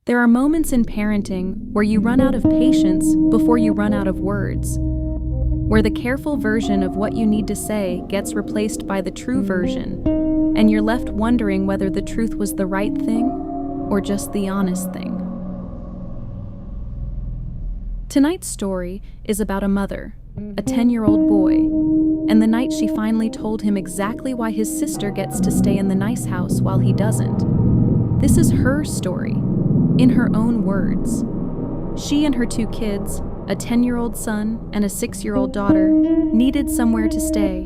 There are moments in parenting where you run out of patience before you run out of words, where the careful version of what you need to say gets replaced by the true version, and you're left wondering whether the truth was the right thing or just the honest thing. Tonight's story is about a mother, a 10-year-old boy, and the night she finally told him exactly why his sister gets to stay in the nice house while he doesn't. This is her story, in her own words. She and her 2 kids, a 10-year-old son and a 6-year-old daughter, needed somewhere to stay.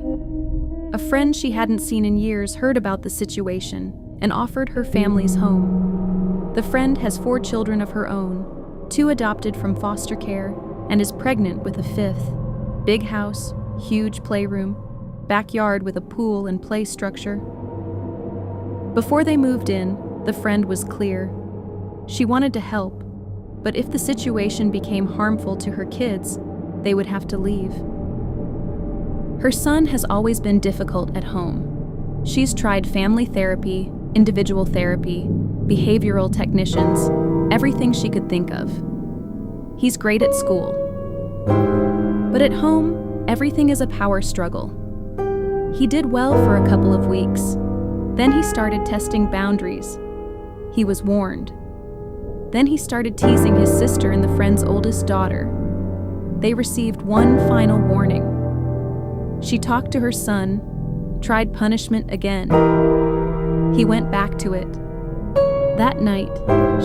A friend she hadn't seen in years heard about the situation and offered her family's home. The friend has 4 children of her own, 2 adopted from foster care, and is pregnant with a 5th. Big house, huge playroom, backyard with a pool and play structure. Before they moved in, the friend was clear. She wanted to help, but if the situation became harmful to her kids, they would have to leave. Her son has always been difficult at home. She's tried family therapy, individual therapy, behavioral technicians, everything she could think of. He's great at school. But at home, everything is a power struggle. He did well for a couple of weeks. Then he started testing boundaries. He was warned. Then he started teasing his sister and the friend's oldest daughter. They received one final warning. She talked to her son, tried punishment again. He went back to it. That night,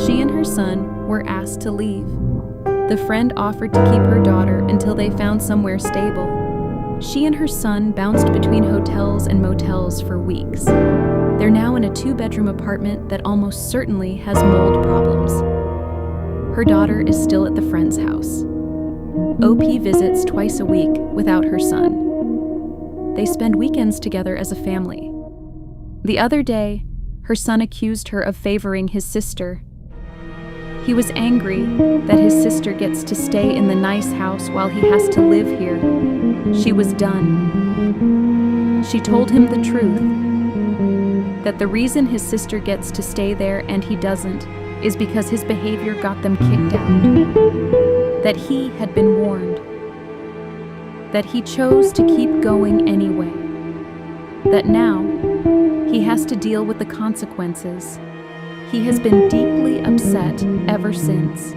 she and her son were asked to leave. The friend offered to keep her daughter until they found somewhere stable. She and her son bounced between hotels and motels for weeks. They're now in a 2-bedroom apartment that almost certainly has mold problems. Her daughter is still at the friend's house. OP visits twice a week without her son. They spend weekends together as a family. The other day, her son accused her of favoring his sister. He was angry that his sister gets to stay in the nice house while he has to live here. She was done. She told him the truth, that the reason his sister gets to stay there and he doesn't is because his behavior got them kicked out, that he had been warned, that he chose to keep going anyway, that now he has to deal with the consequences. He has been deeply upset ever since.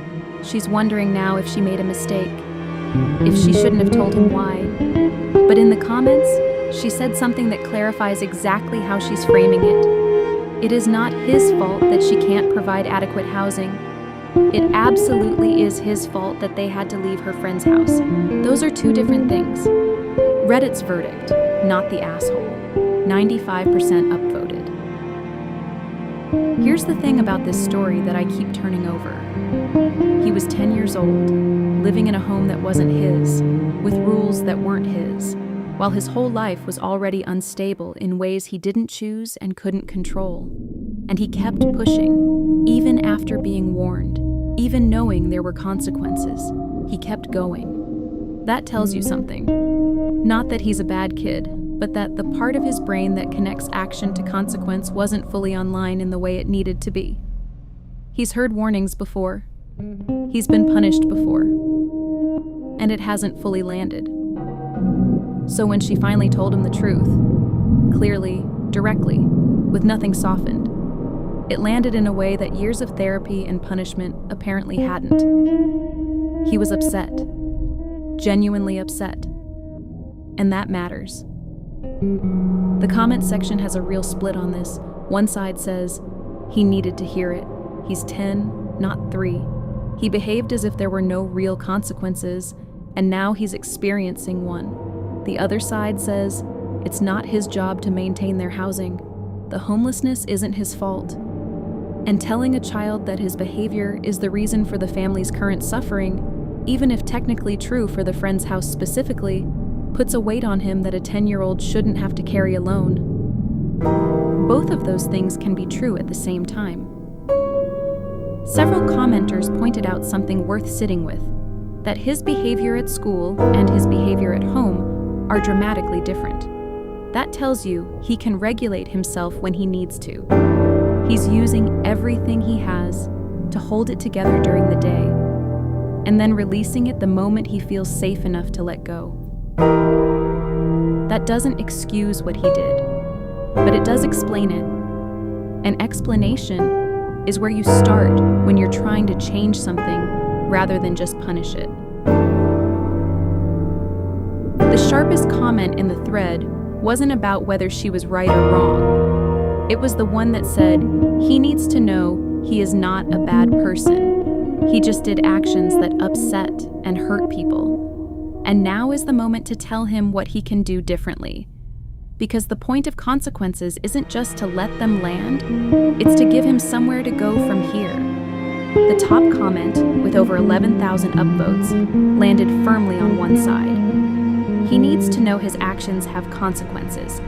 She's wondering now if she made a mistake, if she shouldn't have told him why. But in the comments, she said something that clarifies exactly how she's framing it. It is not his fault that she can't provide adequate housing. It absolutely is his fault that they had to leave her friend's house. Those are 2 different things. Reddit's verdict, not the asshole. 95% upvoted. Here's the thing about this story that I keep turning over. He was 10 years old, living in a home that wasn't his, with rules that weren't his, while his whole life was already unstable in ways he didn't choose and couldn't control. And he kept pushing, even after being warned, even knowing there were consequences. He kept going. That tells you something. Not that he's a bad kid, but that the part of his brain that connects action to consequence wasn't fully online in the way it needed to be. He's heard warnings before. He's been punished before. And it hasn't fully landed. So when she finally told him the truth, clearly, directly, with nothing softened, it landed in a way that years of therapy and punishment apparently hadn't. He was upset, genuinely upset, and that matters. The comment section has a real split on this. One side says, he needed to hear it. He's 10, not 3. He behaved as if there were no real consequences, and now he's experiencing one. The other side says, it's not his job to maintain their housing. The homelessness isn't his fault. And telling a child that his behavior is the reason for the family's current suffering, even if technically true for the friend's house specifically, puts a weight on him that a 10-year-old shouldn't have to carry alone. Both of those things can be true at the same time. Several commenters pointed out something worth sitting with, that his behavior at school and his behavior at home are dramatically different. That tells you he can regulate himself when he needs to. He's using everything he has, to hold it together during the day, and then releasing it the moment he feels safe enough to let go. That doesn't excuse what he did, but it does explain it. An explanation is where you start when you're trying to change something rather than just punish it. The sharpest comment in the thread wasn't about whether she was right or wrong. It was the one that said, he needs to know he is not a bad person. He just did actions that upset and hurt people. And now is the moment to tell him what he can do differently. Because the point of consequences isn't just to let them land, it's to give him somewhere to go from here. The top comment, with over 11,000 upvotes, landed firmly on one side. He needs to know his actions have consequences.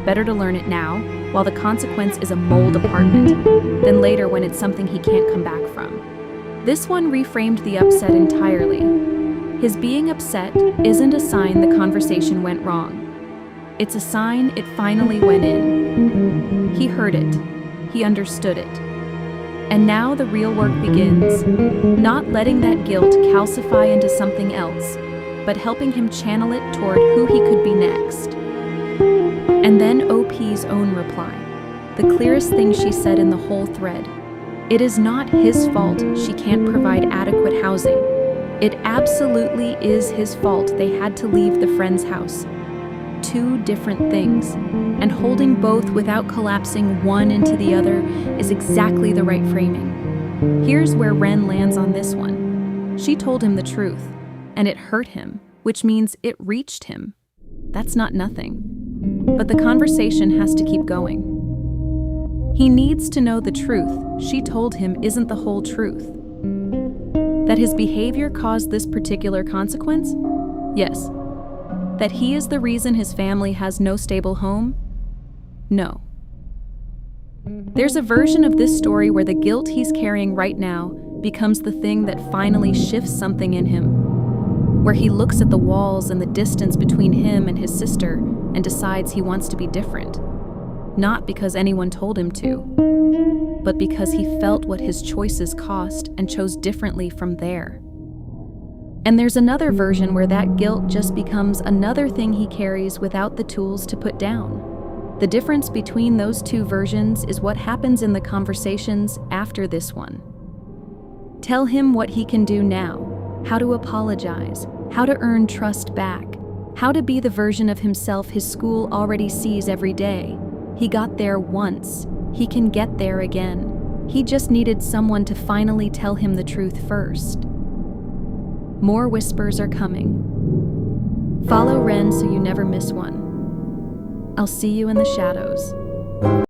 Better to learn it now, while the consequence is a mold apartment, than later when it's something he can't come back from. This one reframed the upset entirely. His being upset isn't a sign the conversation went wrong. It's a sign it finally went in. He heard it. He understood it. And now the real work begins. Not letting that guilt calcify into something else, but helping him channel it toward who he could be next. And then OP's own reply, the clearest thing she said in the whole thread. It is not his fault she can't provide adequate housing. It absolutely is his fault they had to leave the friend's house. Two different things, and holding both without collapsing one into the other is exactly the right framing. Here's where Wren lands on this one. She told him the truth, and it hurt him, which means it reached him. That's not nothing. But the conversation has to keep going. He needs to know the truth she told him isn't the whole truth. That his behavior caused this particular consequence? Yes. That he is the reason his family has no stable home? No. There's a version of this story where the guilt he's carrying right now becomes the thing that finally shifts something in him, where he looks at the walls and the distance between him and his sister and decides he wants to be different. Not because anyone told him to, but because he felt what his choices cost and chose differently from there. And there's another version where that guilt just becomes another thing he carries without the tools to put down. The difference between those two versions is what happens in the conversations after this one. Tell him what he can do now, how to apologize, how to earn trust back, how to be the version of himself his school already sees every day. He got there once. He can get there again. He just needed someone to finally tell him the truth first. More whispers are coming. Follow Wren so you never miss one. I'll see you in the shadows.